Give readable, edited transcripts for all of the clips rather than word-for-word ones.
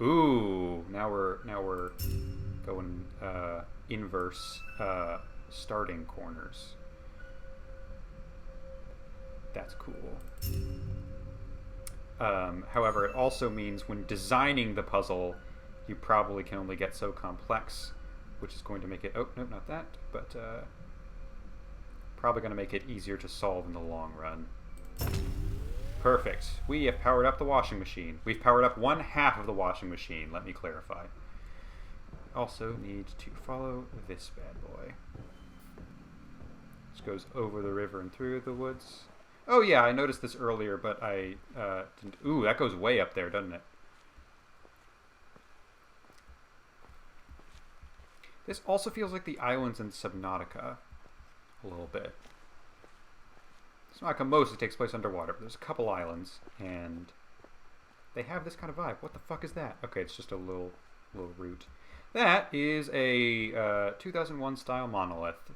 Ooh, now we're going inverse starting corners. That's cool. However, it also means when designing the puzzle, you probably can only get so complex, which is going to make it. Oh no, not that, but probably going to make it easier to solve in the long run. Perfect. We have powered up the washing machine. We've powered up one half of the washing machine, let me clarify. Also need to follow this bad boy. This goes over the river and through the woods. Oh yeah, I noticed this earlier, but I didn't... Ooh, that goes way up there, doesn't it? This also feels like the islands in Subnautica. A little bit. Subnautica mostly takes place underwater, but there's a couple islands, and they have this kind of vibe. What the fuck is that? Okay, it's just a little root. That is a 2001 style monolith.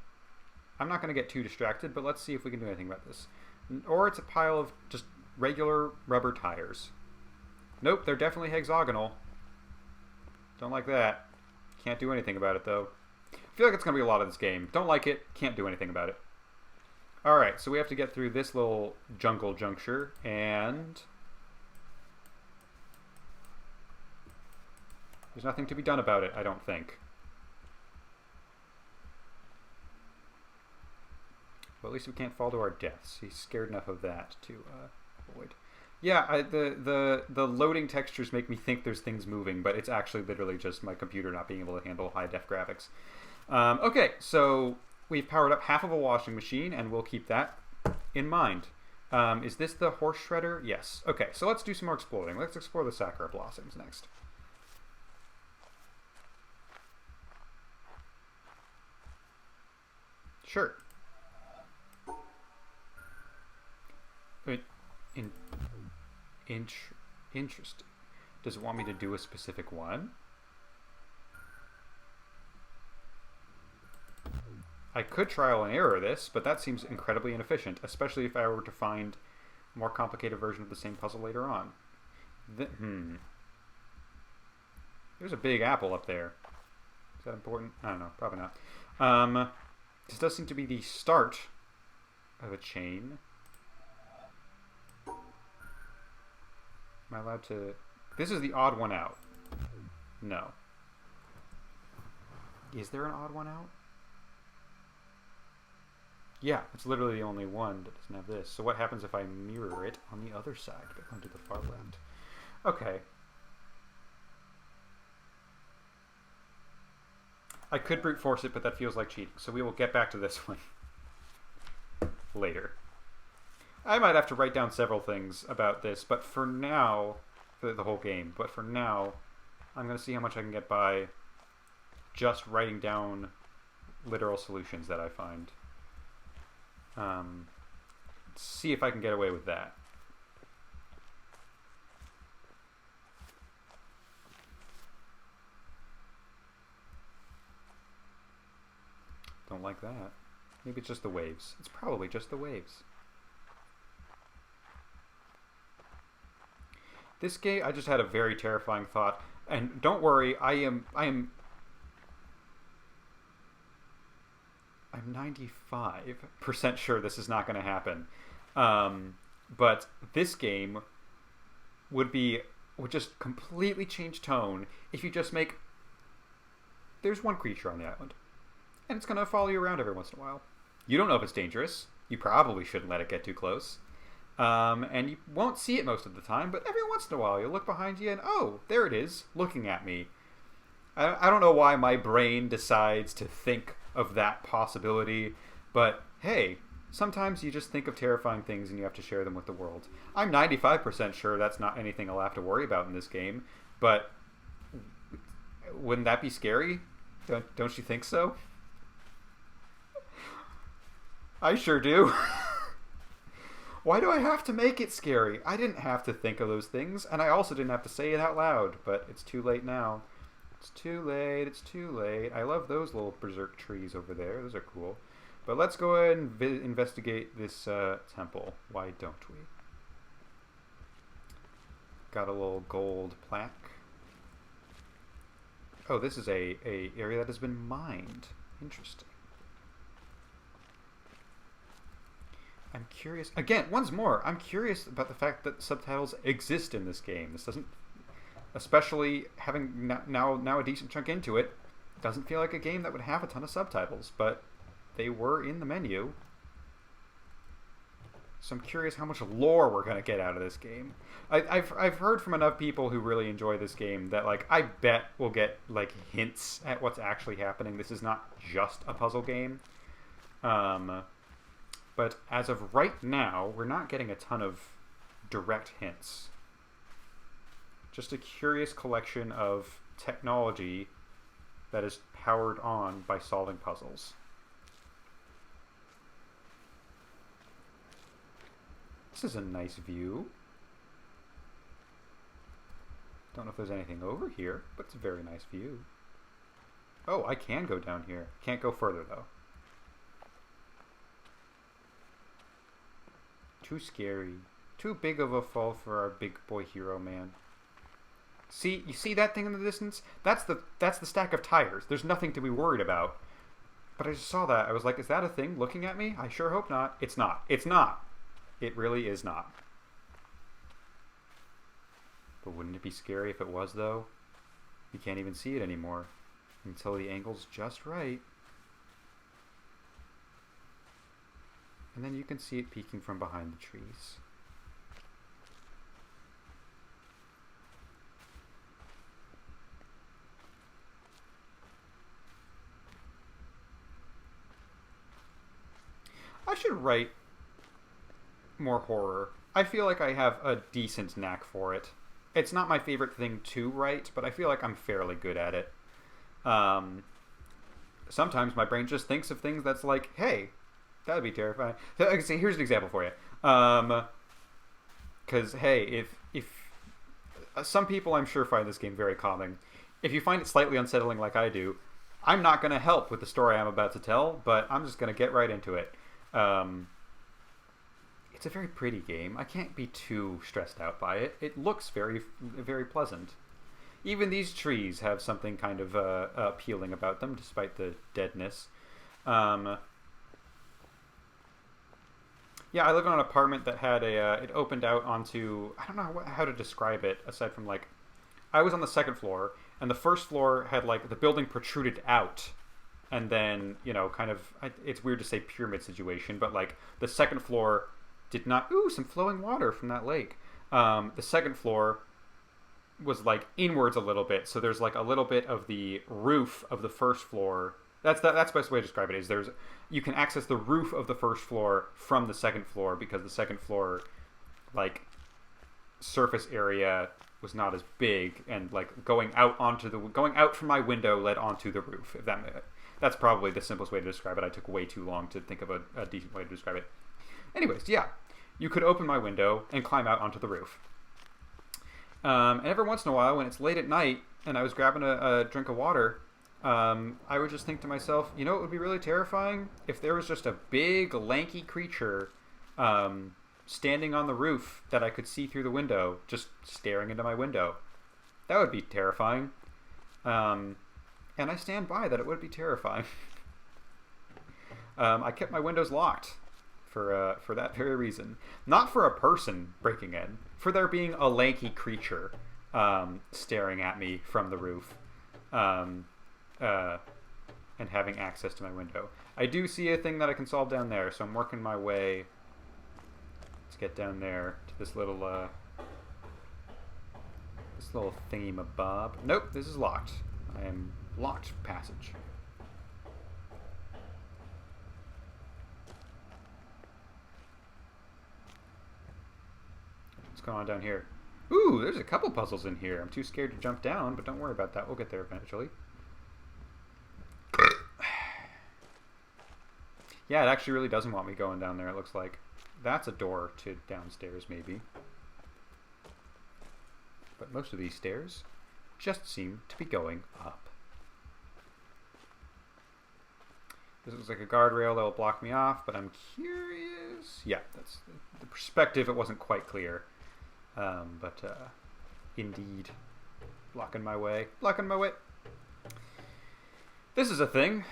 I'm not going to get too distracted, but let's see if we can do anything about this. Or it's a pile of just regular rubber tires. Nope, they're definitely hexagonal. Don't like that. Can't do anything about it, though. I feel like it's going to be a lot of this game. Don't like it, can't do anything about it. Alright, so we have to get through this little jungle juncture, and... there's nothing to be done about it, I don't think. Well, at least we can't fall to our deaths. He's scared enough of that to avoid. Yeah, the loading textures make me think there's things moving, but it's actually literally just my computer not being able to handle high-def graphics. Okay, so we've powered up half of a washing machine, and we'll keep that in mind. Is this the horse shredder? Yes. Okay, so let's do some more exploring. Let's explore the sakura blossoms next. Sure. Wait, interesting. Does it want me to do a specific one? I could trial and error this, but that seems incredibly inefficient, especially if I were to find a more complicated version of the same puzzle later on. There's a big apple up there. Is that important? I don't know. Probably not. This does seem to be the start of a chain. Am I allowed to... This is the odd one out. No. Is there an odd one out? Yeah, it's literally the only one that doesn't have this. So what happens if I mirror it on the other side, but onto the far left? Okay. I could brute force it, but that feels like cheating. So we will get back to this one later. I might have to write down several things about this, but for now, for the whole game, but for now, I'm going to see how much I can get by just writing down literal solutions that I find. See if I can get away with that. Don't like that. Maybe it's just the waves. It's probably just the waves. This game, I just had a very terrifying thought. And don't worry, I'm 95% sure this is not going to happen. But this game would just completely change tone if you just make... There's one creature on the island. And it's going to follow you around every once in a while. You don't know if it's dangerous. You probably shouldn't let it get too close. And you won't see it most of the time, but every once in a while you'll look behind you and, oh, there it is, looking at me. I don't know why my brain decides to think of that possibility, but hey, sometimes you just think of terrifying things and you have to share them with the world. I'm 95% sure that's not anything I'll have to worry about in this game, but wouldn't that be scary? Don't you think so? I sure do. Why do I have to make it scary? I didn't have to think of those things, and I also didn't have to say it out loud, but it's too late now. It's too late, it's too late. I love those little berserk trees over there. Those are cool. But let's go ahead and investigate this temple. Why don't we? Got a little gold plaque. Oh, this is a area that has been mined. Interesting. I'm curious. Again, once more, I'm curious about the fact that subtitles exist in this game. This doesn't, especially having now a decent chunk into it, doesn't feel like a game that would have a ton of subtitles, but they were in the menu. So I'm curious how much lore we're going to get out of this game. I've heard from enough people who really enjoy this game that, like, I bet we'll get, like, hints at what's actually happening. This is not just a puzzle game. But as of right now, we're not getting a ton of direct hints. Just a curious collection of technology that is powered on by solving puzzles. This is a nice view. Don't know if there's anything over here, but it's a very nice view. Oh, I can go down here. Can't go further, though. Too scary. Too big of a fall for our big boy hero, man. See, you see that thing in the distance? That's the stack of tires. There's nothing to be worried about. But I just saw that. I was like, is that a thing looking at me? I sure hope not. It's not. It's not. It really is not. But wouldn't it be scary if it was, though? You can't even see it anymore until the angle's just right. And then you can see it peeking from behind the trees. I should write more horror. I feel like I have a decent knack for it. It's not my favorite thing to write, but I feel like I'm fairly good at it. Sometimes my brain just thinks of things that's like, hey, that would be terrifying. So, here's an example for you. Because, hey, if some people I'm sure find this game very calming. If you find it slightly unsettling like I do, I'm not going to help with the story I'm about to tell, but I'm just going to get right into it. It's a very pretty game. I can't be too stressed out by it. It looks very, very pleasant. Even these trees have something kind of appealing about them, despite the deadness. Yeah, I live in an apartment that had it opened out onto, I don't know how to describe it, aside from, like, I was on the second floor, and the first floor had, like, the building protruded out. And then, you know, kind of, it's weird to say pyramid situation, but, like, the second floor did not... Ooh, some flowing water from that lake. The second floor was, like, inwards a little bit. So there's, like, a little bit of the roof of the first floor. That's the best way to describe it, is you can access the roof of the first floor from the second floor, because the second floor, like, surface area was not as big, and, like, going out from my window led onto the roof, if that made it. That's probably the simplest way to describe it. I took way too long to think of a decent way to describe it. Anyways, yeah. You could open my window and climb out onto the roof. And every once in a while, when it's late at night and I was grabbing a drink of water, I would just think to myself, you know, it would be really terrifying if there was just a big, lanky creature standing on the roof that I could see through the window, just staring into my window. That would be terrifying. And I stand by that it would be terrifying. I kept my windows locked for that very reason. Not for a person breaking in, for there being a lanky creature staring at me from the roof and having access to my window. I do see a thing that I can solve down there, so I'm working my way. Let's get down there to this little thingy-mabob. Nope, this is locked. I am locked passage. What's going on down here? Ooh, there's a couple puzzles in here. I'm too scared to jump down, but don't worry about that. We'll get there eventually. Yeah, it actually really doesn't want me going down there, it looks like. That's a door to downstairs, maybe. But most of these stairs just seem to be going up. This looks like a guardrail that will block me off, but I'm curious. Yeah, that's the perspective. It wasn't quite clear. But indeed, blocking my way. Blocking my way. This is a thing.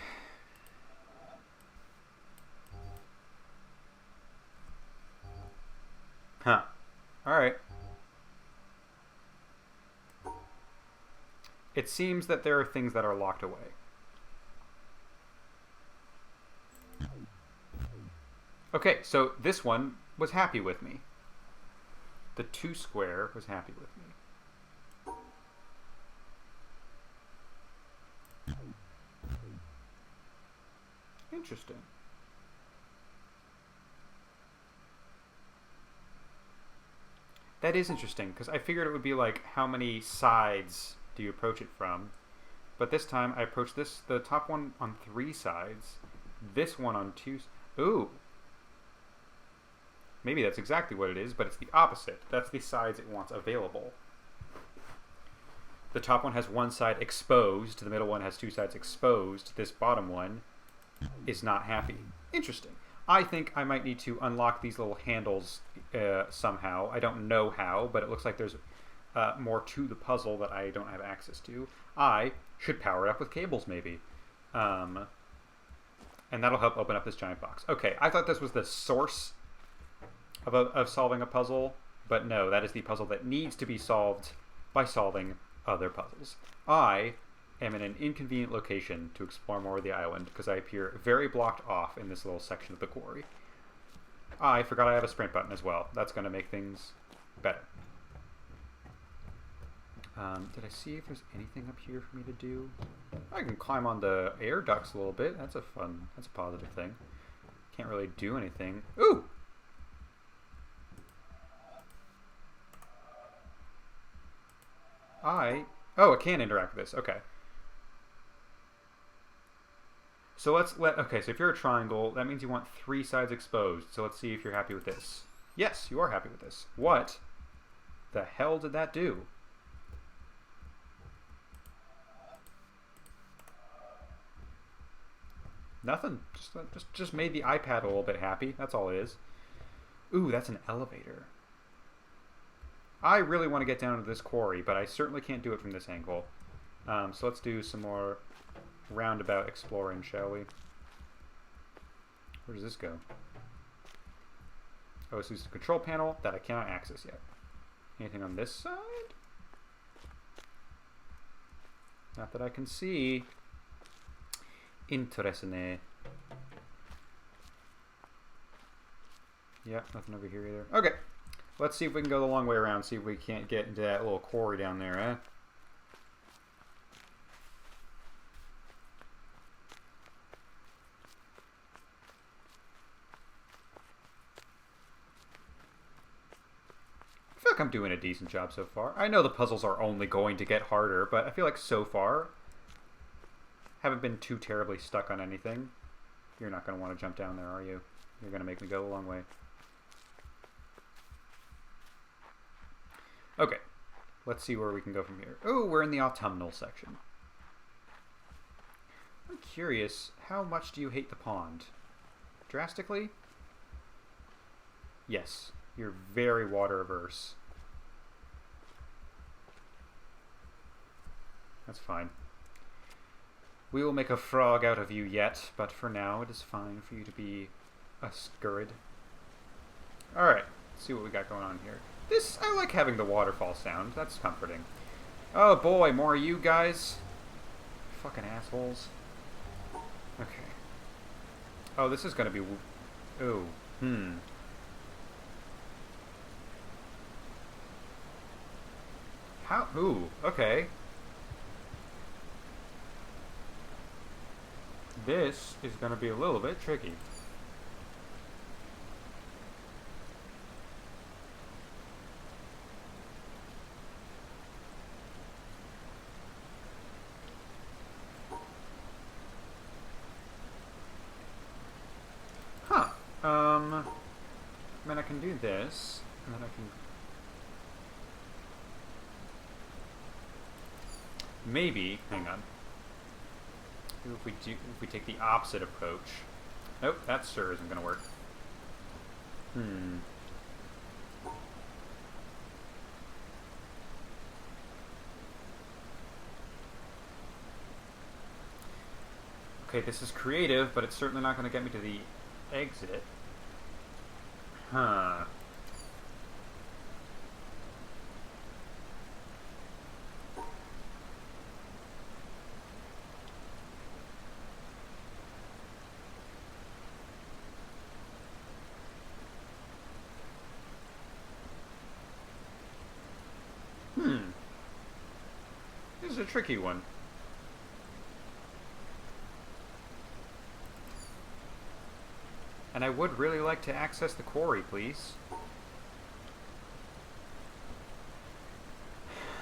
Huh. Alright. It seems that there are things that are locked away. Okay, so this one was happy with me. The 2 square was happy with me. Interesting. That is interesting, because I figured it would be like, how many sides do you approach it from? But this time I approached the top one on 3 sides, this one on 2. Ooh. Maybe that's exactly what it is, but it's the opposite. That's the sides it wants available. The top one has 1 side exposed, the middle one has 2 sides exposed, this bottom one is not happy. Interesting. I think I might need to unlock these little handles somehow. I don't know how, but it looks like there's more to the puzzle that I don't have access to. I should power it up with cables, maybe. And that'll help open up this giant box. Okay, I thought this was the source of solving a puzzle, but no, that is the puzzle that needs to be solved by solving other puzzles. I am in an inconvenient location to explore more of the island because I appear very blocked off in this little section of the quarry. I forgot I have a sprint button as well. That's going to make things better. Did I see if there's anything up here for me to do? I can climb on the air ducts a little bit. That's a positive thing. Can't really do anything. Ooh! Oh, it can interact with this. Okay. So okay, so if you're a triangle, that means you want 3 sides exposed. So let's see if you're happy with this. Yes, you are happy with this. What the hell did that do? Nothing. Just made the iPad a little bit happy. That's all it is. Ooh, that's an elevator. I really want to get down to this quarry, but I certainly can't do it from this angle. So let's do some more roundabout exploring, shall we? Where does this go? Oh, this is the control panel that I cannot access yet. Anything on this side? Not that I can see. Interesting. Yeah, nothing over here either. Okay. Let's see if we can go the long way around, see if we can't get into that little quarry down there, eh? I feel like I'm doing a decent job so far. I know the puzzles are only going to get harder, but I feel like so far, haven't been too terribly stuck on anything. You're not going to want to jump down there, are you? You're going to make me go a long way. Okay, let's see where we can go from here. Oh, we're in the autumnal section. I'm curious, how much do you hate the pond? Drastically? Yes, you're very water averse. That's fine. We will make a frog out of you yet, but for now it is fine for you to be a scurrid. Alright, let's see what we got going on here. I like having the waterfall sound. That's comforting. Oh boy, more of you guys. Fucking assholes. Okay. Oh, this is gonna be... Ooh. How? Ooh, okay. This is gonna be a little bit tricky. I mean, I can do this, and then I can... Maybe, hang on. If we take the opposite approach. Nope, that sure isn't going to work. Okay, this is creative, but it's certainly not going to get me to the exit. Huh. This is a tricky one. And I would really like to access the quarry, please.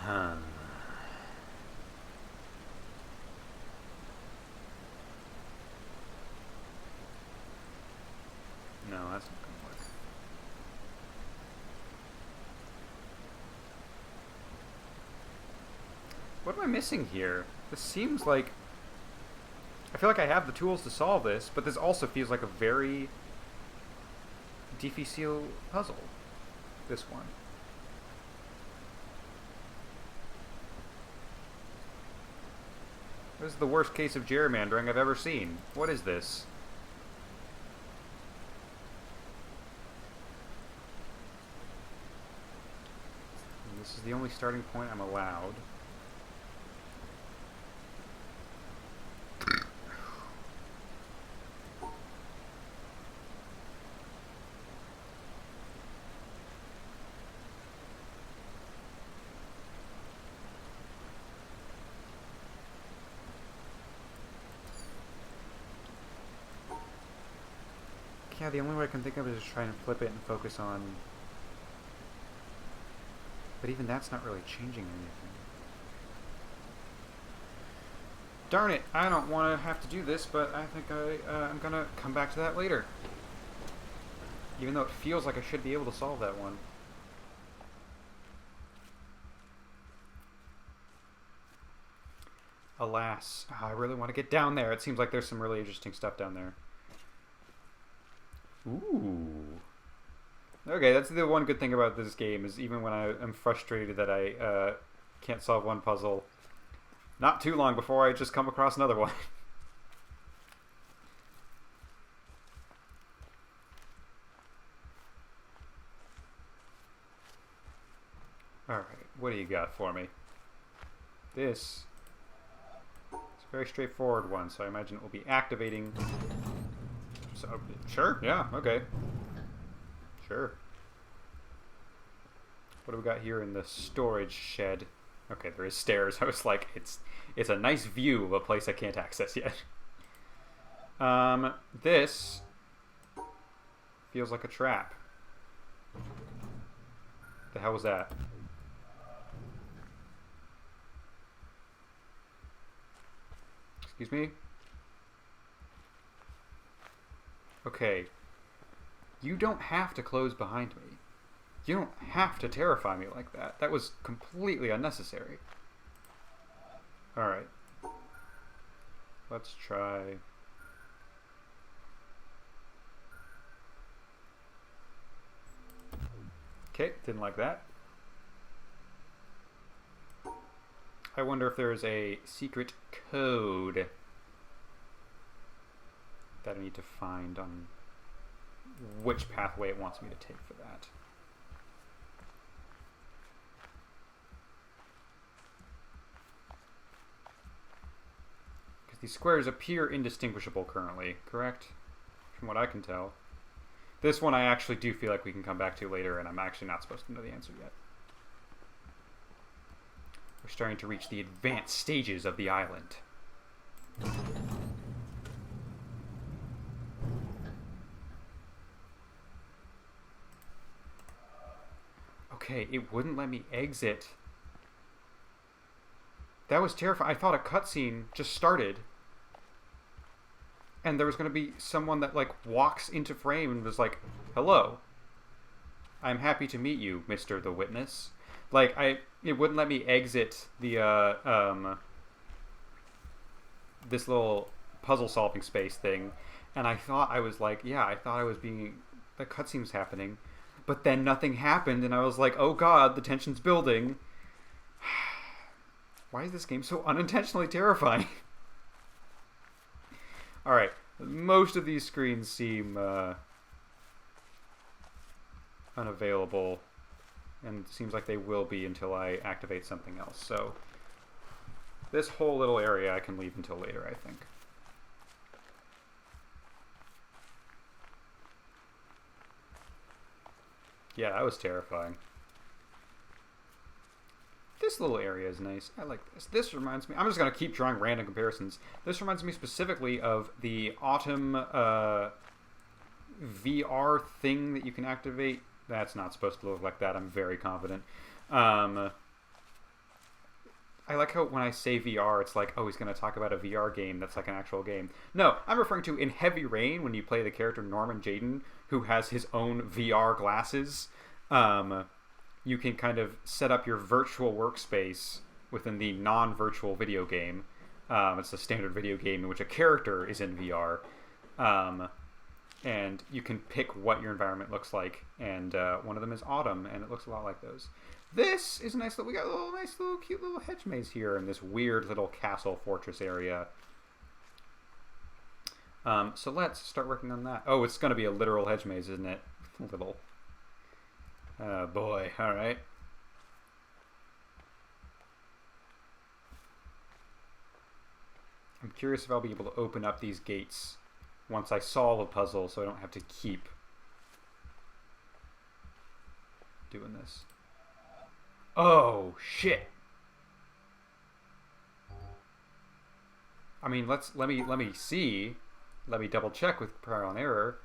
Huh. No, that's not going to work. What am I missing here? This seems like... I feel like I have the tools to solve this, but this also feels like a very difficile puzzle. This one. This is the worst case of gerrymandering I've ever seen. What is this? This is the only starting point I'm allowed. Yeah, the only way I can think of is just trying to flip it and focus on... But even that's not really changing anything. Darn it, I don't want to have to do this, but I think I'm going to come back to that later. Even though it feels like I should be able to solve that one. Alas, I really want to get down there. It seems like there's some really interesting stuff down there. Ooh. Okay, that's the one good thing about this game, is even when I am frustrated that I can't solve one puzzle, not too long before I just come across another one. Alright, what do you got for me? This is a very straightforward one, so I imagine it will be activating... So, sure, yeah, okay. Sure. What do we got here in the storage shed? Okay, there is stairs. I was like, it's a nice view of a place I can't access yet. This feels like a trap. The hell was that? Excuse me? Okay, you don't have to close behind me. You don't have to terrify me like that. That was completely unnecessary. Alright. Let's try... Okay, didn't like that. I wonder if there's a secret code that I need to find on which pathway it wants me to take for that. Because these squares appear indistinguishable currently, correct? From what I can tell. This one I actually do feel like we can come back to later, and I'm actually not supposed to know the answer yet. We're starting to reach the advanced stages of the island. Okay, it wouldn't let me exit. That was terrifying. I thought a cutscene just started. And there was going to be someone that, like, walks into frame and was like, hello. I'm happy to meet you, Mr. the Witness. Like, it wouldn't let me exit the, this little puzzle-solving space thing. And I thought I was like, yeah, I thought I was being... The cutscene was happening. But then nothing happened, and I was like, oh god, the tension's building. Why is this game so unintentionally terrifying? most of these screens seem unavailable, and it seems like they will be until I activate something else. So this whole little area I can leave until later, I think. Yeah, that was terrifying. This little area is nice. I like this. This reminds me... I'm just going to keep drawing random comparisons. This reminds me specifically of the Autumn VR thing that you can activate. That's not supposed to look like that. I'm very confident. I like how when I say VR, it's like, oh, he's going to talk about a VR game that's like an actual game. No, I'm referring to in Heavy Rain, when you play the character Norman Jayden, who has his own VR glasses. You can kind of set up your virtual workspace within the non-virtual video game. It's a standard video game in which a character is in VR. And you can pick what your environment looks like. And one of them is Autumn, and it looks a lot like those. This is a nice little... We got a little nice little cute little hedge maze here in this weird little castle fortress area. So let's start working on that. Oh, it's going to be a literal hedge maze, isn't it? Little... boy, alright. I'm curious if I'll be able to open up these gates once I solve a puzzle, so I don't have to keep doing this. Oh, shit! I mean, let me see. Let me double check with trial and error.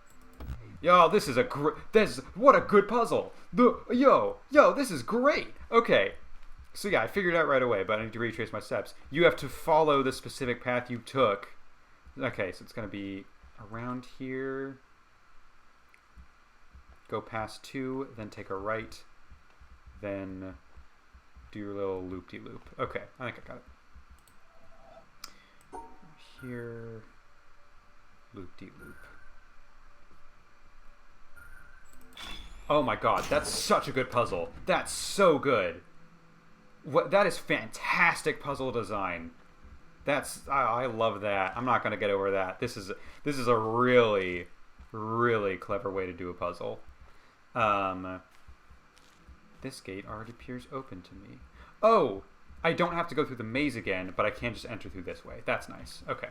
Yo, this is what a good puzzle. Yo, this is great. Okay. So yeah, I figured it out right away, but I need to retrace my steps. You have to follow the specific path you took. Okay, so it's going to be around here. Go past 2, then take a right. Then do your little loop-de-loop. Okay, I think I got it. Here. Loop-de-loop. Oh my god, that's such a good puzzle. That's so good. That is fantastic puzzle design. I love that. I'm not gonna get over that. This is a really, really clever way to do a puzzle. This gate already appears open to me. Oh, I don't have to go through the maze again, but I can just enter through this way. That's nice. Okay.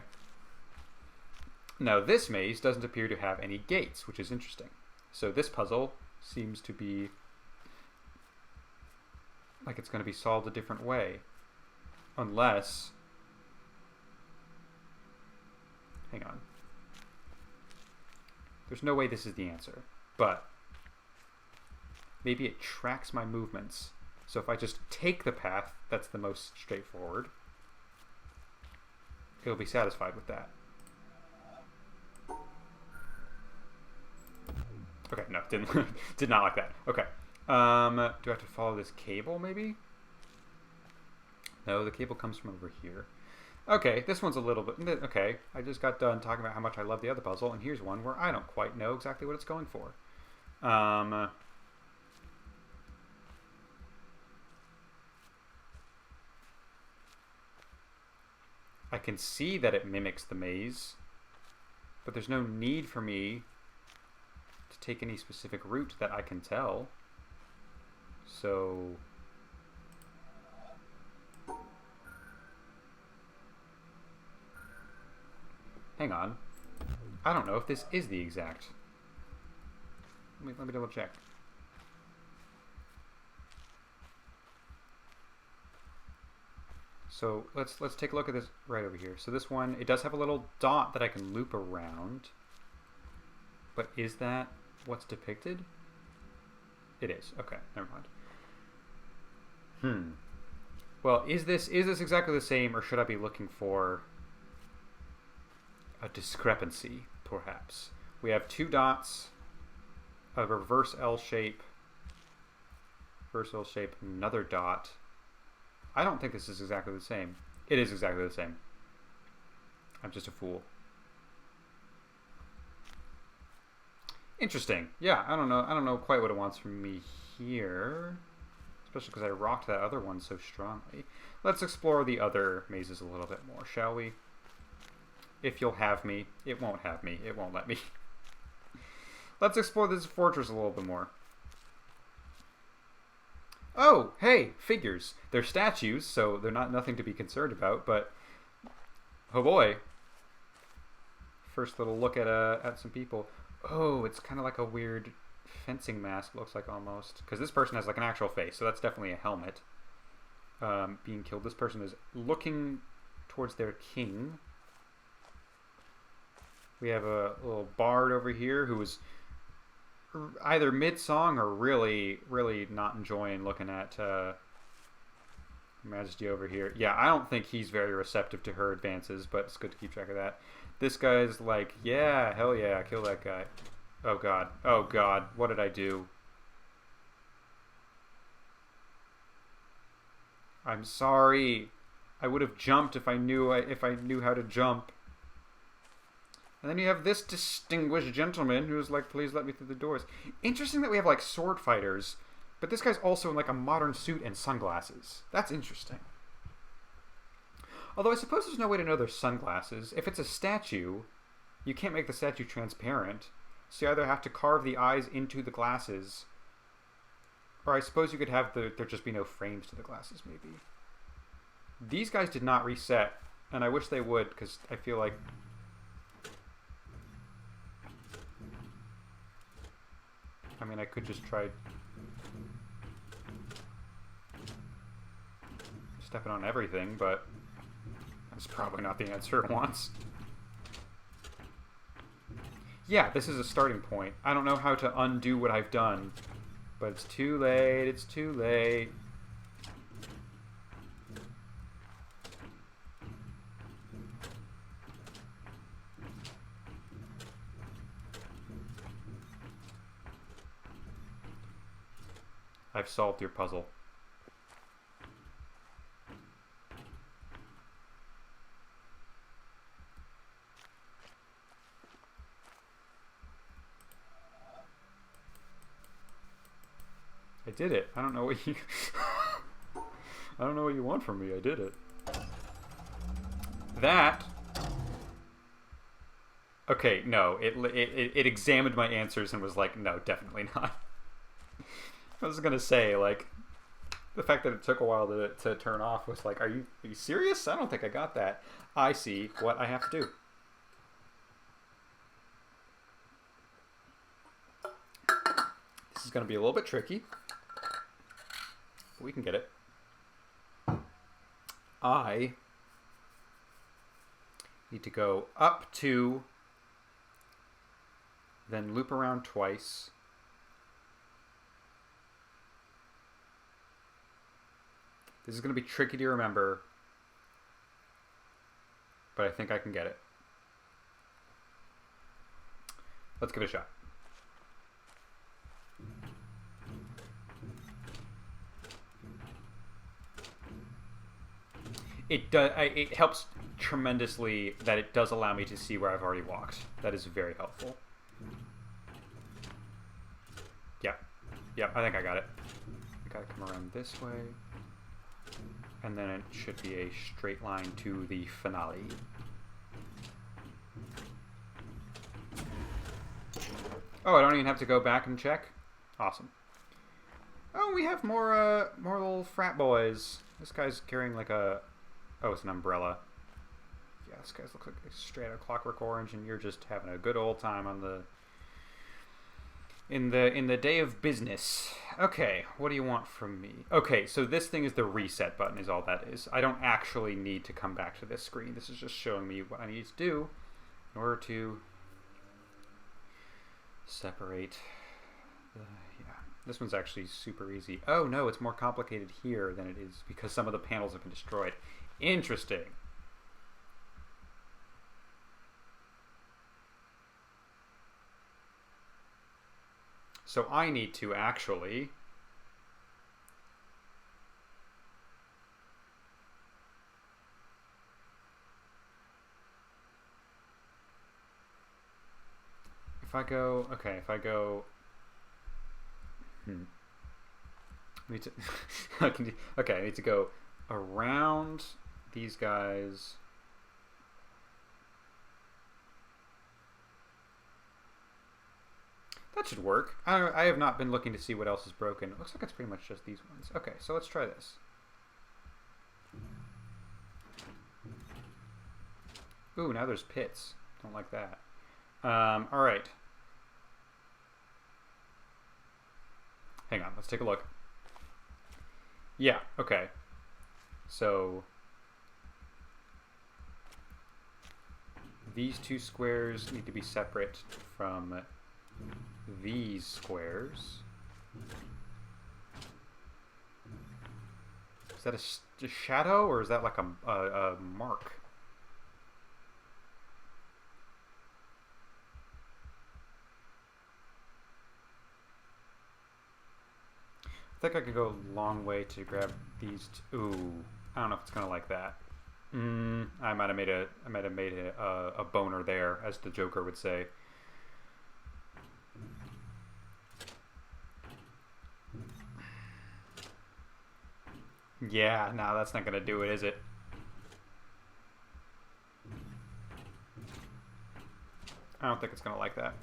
Now this maze doesn't appear to have any gates, which is interesting. So this puzzle seems to be like it's going to be solved a different way. Unless... Hang on. There's no way this is the answer. But maybe it tracks my movements. So if I just take the path that's the most straightforward, it'll be satisfied with that. Okay, no, did not like that. Okay. Do I have to follow this cable, maybe? No, the cable comes from over here. Okay, this one's a little bit... Okay, I just got done talking about how much I love the other puzzle, and here's one where I don't quite know exactly what it's going for. I can see that it mimics the maze, but there's no need for me to take any specific route that I can tell. So... Hang on. I don't know if this is the exact... Let me double check. So let's take a look at this right over here. So this one, it does have a little dot that I can loop around. But is that what's depicted? It is. Okay, never mind. Well, is this exactly the same, or should I be looking for a discrepancy, perhaps? We have 2 dots, a reverse L shape, another dot. I don't think this is exactly the same. It is exactly the same. I'm just a fool. Interesting. Yeah, I don't know quite what it wants from me here. Especially because I rocked that other one so strongly. Let's explore the other mazes a little bit more, shall we? if you'll have me. It won't have me. It won't let me. Let's explore this fortress a little bit more. Oh, hey, figures. They're statues, so they're nothing to be concerned about, but oh boy. First little look at some people. Oh, it's kind of like a weird fencing mask, looks like, almost. Because this person has like an actual face, so that's definitely a helmet. Being killed. This person is looking towards their king. We have a little bard over here who is either mid-song or really, really not enjoying looking at Majesty over here. Yeah, I don't think he's very receptive to her advances, but it's good to keep track of that. This guy's like, yeah, hell yeah, kill that guy. Oh god, oh god, what did I do? I'm sorry. I would have jumped if I knew how to jump. And then you have this distinguished gentleman who's like, please let me through the doors. Interesting that we have like sword fighters, but this guy's also in like a modern suit and sunglasses. That's interesting. Although I suppose there's no way to know they're sunglasses. If it's a statue, you can't make the statue transparent. So you either have to carve the eyes into the glasses, or I suppose you could have there just be no frames to the glasses, maybe. These guys did not reset, and I wish they would, because I feel like... I mean, I could just try stepping on everything, but that's probably not the answer it wants. Yeah, this is a starting point. I don't know how to undo what I've done, but it's too late, it's too late. I've solved your puzzle. I did it. I don't know what you... I don't know what you want from me. I did it. That... Okay, no. It examined my answers and was like, no, definitely not. I was gonna say, like, the fact that it took a while to turn off was like, are you serious? I don't think I got that. I see what I have to do. This is gonna be a little bit tricky. But we can get it. I need to go up to, then loop around twice. This is going to be tricky to remember, but I think I can get it. Let's give it a shot. It helps tremendously that it does allow me to see where I've already walked. That is very helpful. Yeah, I think I got it. I gotta come around this way. And then it should be a straight line to the finale. Oh, I don't even have to go back and check? Awesome. Oh, we have more little frat boys. This guy's carrying like a... Oh, it's an umbrella. Yeah, this guy's look like straight out of Clockwork Orange, and you're just having a good old time on the... In the day of business. Okay, what do you want from me? Okay, so this thing is the reset button is all that is. I don't actually need to come back to this screen. This is just showing me what I need to do in order to separate the... Yeah, this one's actually super easy. Oh no, it's more complicated here than it is because some of the panels have been destroyed. Interesting. So I need to actually... If I go... Okay, if I go... I need to... Okay, I need to go around these guys... That should work. I have not been looking to see what else is broken. It looks like it's pretty much just these ones. Okay, so let's try this. Ooh, now there's pits. Don't like that. All right. Hang on, let's take a look. Yeah, okay. So these two squares need to be separate from these squares. Is that a shadow, or is that like a mark? I think I could go a long way to grab these. Ooh, I don't know if it's gonna like that. I might have made a boner there, as the Joker would say. Yeah, no, that's not gonna do it, is it? I don't think it's gonna like that.